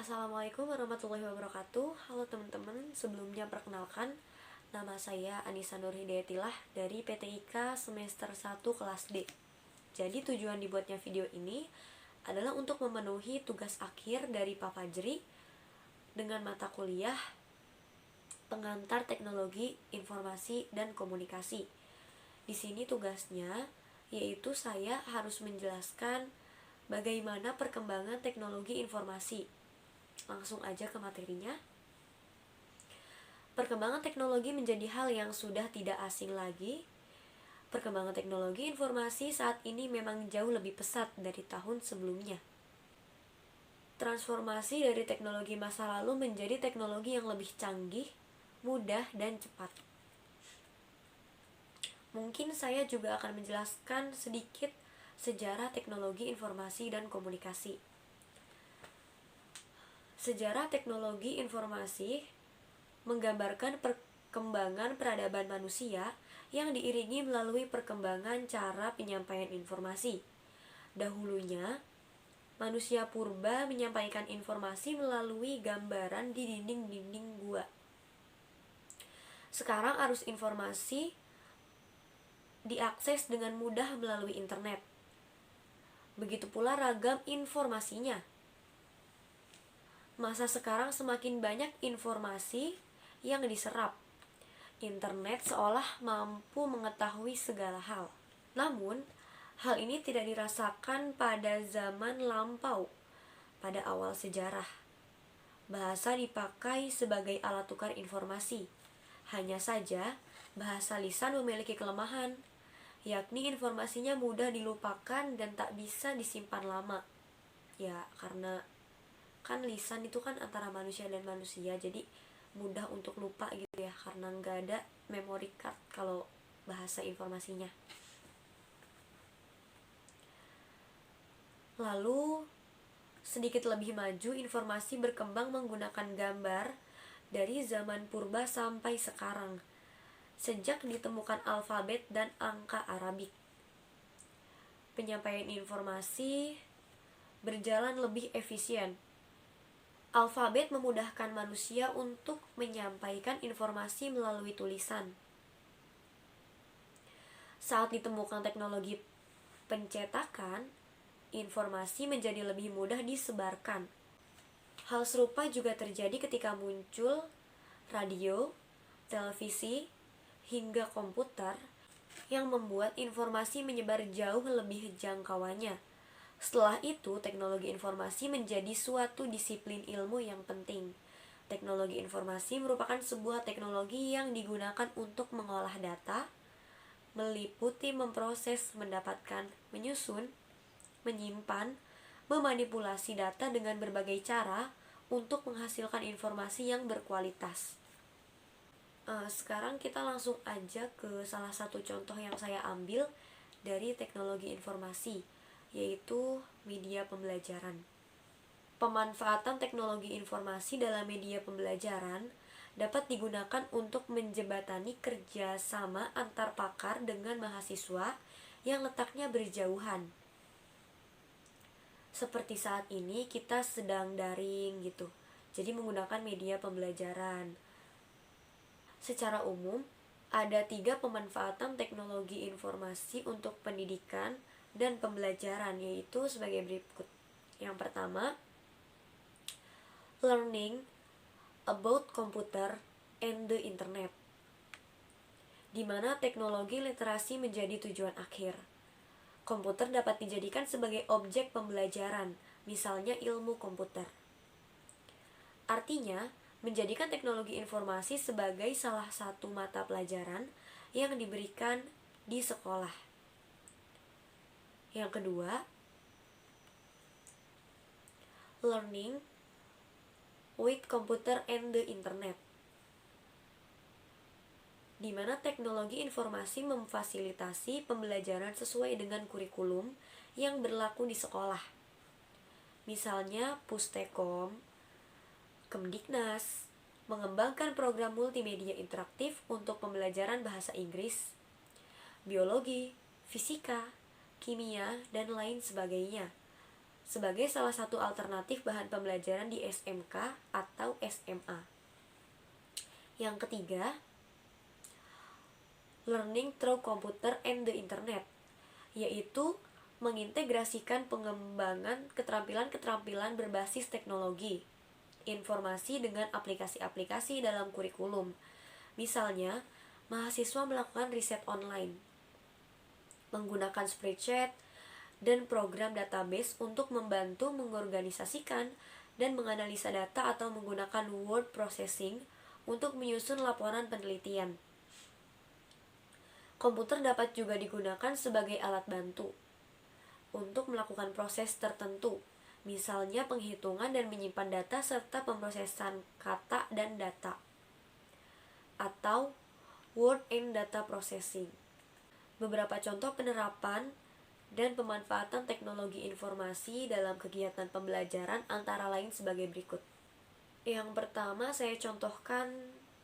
Assalamualaikum warahmatullahi wabarakatuh. Halo teman-teman, sebelumnya perkenalkan, nama saya Anissa Nur Hidayatilah dari PTIK semester 1 kelas D. Jadi tujuan dibuatnya video ini adalah untuk memenuhi tugas akhir dari Pak Fajri dengan mata kuliah Pengantar Teknologi Informasi dan Komunikasi. Di sini tugasnya yaitu saya harus menjelaskan bagaimana perkembangan teknologi informasi. Langsung aja ke materinya. Perkembangan teknologi menjadi hal yang sudah tidak asing lagi. Perkembangan teknologi informasi saat ini memang jauh lebih pesat dari tahun sebelumnya. Transformasi dari teknologi masa lalu menjadi teknologi yang lebih canggih, mudah, dan cepat. Mungkin saya juga akan menjelaskan sedikit sejarah teknologi informasi dan komunikasi. Sejarah teknologi informasi menggambarkan perkembangan peradaban manusia yang diiringi melalui perkembangan cara penyampaian informasi. Dahulunya, manusia purba menyampaikan informasi melalui gambaran di dinding-dinding gua. Sekarang arus informasi diakses dengan mudah melalui internet. Begitu pula ragam informasinya. Masa sekarang semakin banyak informasi yang diserap. Internet seolah mampu mengetahui segala hal. Namun, hal ini tidak dirasakan pada zaman lampau, pada awal sejarah. Bahasa dipakai sebagai alat tukar informasi. Hanya saja, bahasa lisan memiliki kelemahan, yakni informasinya mudah dilupakan dan tak bisa disimpan lama. Ya, karena kan lisan itu kan antara manusia dan manusia, jadi mudah untuk lupa gitu ya, karena nggak ada memory card kalau bahasa informasinya. Lalu sedikit lebih maju, informasi berkembang menggunakan gambar dari zaman purba sampai sekarang, sejak ditemukan alfabet dan angka Arabik. Penyampaian informasi berjalan lebih efisien. Alfabet memudahkan manusia untuk menyampaikan informasi melalui tulisan. Saat ditemukan teknologi pencetakan, informasi menjadi lebih mudah disebarkan. Hal serupa juga terjadi ketika muncul radio, televisi, hingga komputer yang membuat informasi menyebar jauh lebih jangkauannya. Setelah itu, teknologi informasi menjadi suatu disiplin ilmu yang penting. Teknologi informasi merupakan sebuah teknologi yang digunakan untuk mengolah data, meliputi memproses, mendapatkan, menyusun, menyimpan, memanipulasi data dengan berbagai cara untuk menghasilkan informasi yang berkualitas. Sekarang kita langsung aja ke salah satu contoh yang saya ambil dari teknologi informasi, yaitu media pembelajaran. Pemanfaatan teknologi informasi dalam media pembelajaran dapat digunakan untuk menjembatani kerjasama antar pakar dengan mahasiswa yang letaknya berjauhan. Seperti saat ini kita sedang daring gitu, jadi menggunakan media pembelajaran. Secara umum, ada 3 pemanfaatan teknologi informasi untuk pendidikan dan pembelajaran, yaitu sebagai berikut. Yang pertama, learning about computer and the internet, di mana teknologi literasi menjadi tujuan akhir. Komputer dapat dijadikan sebagai objek pembelajaran, misalnya ilmu komputer. Artinya, menjadikan teknologi informasi sebagai salah satu mata pelajaran yang diberikan di sekolah. Yang kedua, learning with computer and the internet, di mana teknologi informasi memfasilitasi pembelajaran sesuai dengan kurikulum yang berlaku di sekolah. Misalnya Pustekom, Kemdiknas mengembangkan program multimedia interaktif untuk pembelajaran bahasa Inggris, biologi, fisika, kimia, dan lain sebagainya. sebagai salah satu alternatif bahan pembelajaran di SMK atau SMA. Yang ketiga, learning through computer and the internet, yaitu mengintegrasikan pengembangan keterampilan-keterampilan berbasis teknologi, informasi dengan aplikasi-aplikasi dalam kurikulum. Misalnya, mahasiswa melakukan riset online, menggunakan spreadsheet dan program database untuk membantu mengorganisasikan dan menganalisa data atau menggunakan word processing untuk menyusun laporan penelitian. Komputer dapat juga digunakan sebagai alat bantu untuk melakukan proses tertentu, misalnya penghitungan dan menyimpan data serta pemrosesan kata dan data, atau word and data processing. Beberapa contoh penerapan dan pemanfaatan teknologi informasi dalam kegiatan pembelajaran antara lain sebagai berikut. Yang pertama saya contohkan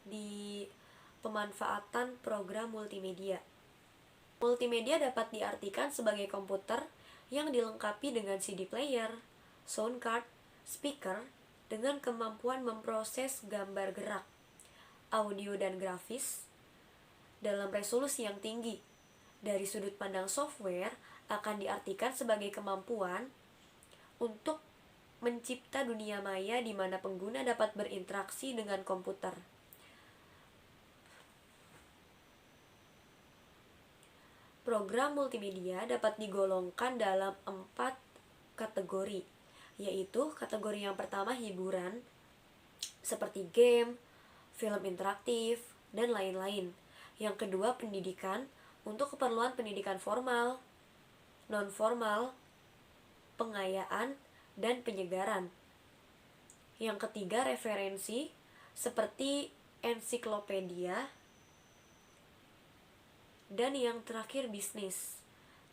di pemanfaatan program multimedia. Multimedia dapat diartikan sebagai komputer yang dilengkapi dengan CD player, sound card, speaker, dengan kemampuan memproses gambar gerak, audio dan grafis dalam resolusi yang tinggi. Dari sudut pandang software, akan diartikan sebagai kemampuan untuk mencipta dunia maya di mana pengguna dapat berinteraksi dengan komputer. Program multimedia dapat digolongkan dalam 4 kategori, yaitu kategori yang pertama hiburan, seperti game, film interaktif, dan lain-lain. Yang kedua pendidikan, untuk keperluan pendidikan formal, non-formal, pengayaan, dan penyegaran. Yang ketiga referensi, seperti ensiklopedia. Dan yang terakhir bisnis,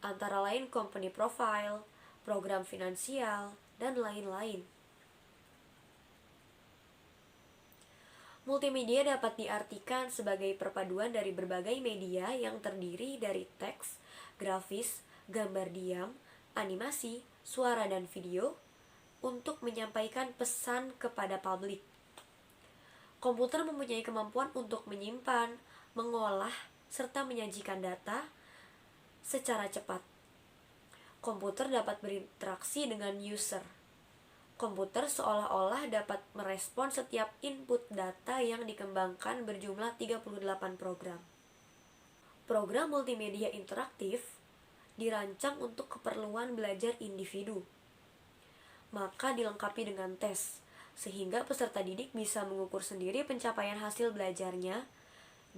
antara lain company profile, program finansial, dan lain-lain. Multimedia dapat diartikan sebagai perpaduan dari berbagai media yang terdiri dari teks, grafis, gambar diam, animasi, suara, dan video untuk menyampaikan pesan kepada publik. Komputer mempunyai kemampuan untuk menyimpan, mengolah, serta menyajikan data secara cepat. Komputer dapat berinteraksi dengan user. Komputer seolah-olah dapat merespon setiap input data yang dikembangkan berjumlah 38 program. Program multimedia interaktif dirancang untuk keperluan belajar individu, maka dilengkapi dengan tes, sehingga peserta didik bisa mengukur sendiri pencapaian hasil belajarnya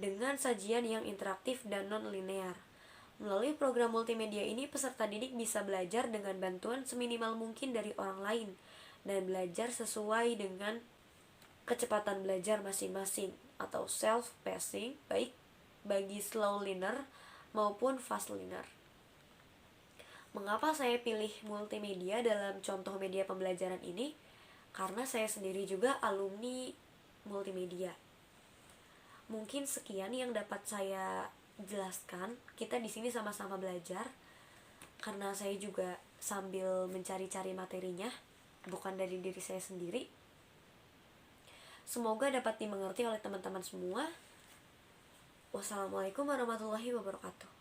dengan sajian yang interaktif dan non-linear. Melalui program multimedia ini, peserta didik bisa belajar dengan bantuan seminimal mungkin dari orang lain dan belajar sesuai dengan kecepatan belajar masing-masing atau self-pacing, baik bagi slow learner maupun fast learner. Mengapa saya pilih multimedia dalam contoh media pembelajaran ini? Karena saya sendiri juga alumni multimedia. Mungkin sekian yang dapat saya jelaskan. Kita di sini sama-sama belajar, karena saya juga sambil mencari-cari materinya, bukan dari diri saya sendiri. Semoga dapat dimengerti oleh teman-teman semua. Wassalamualaikum warahmatullahi wabarakatuh.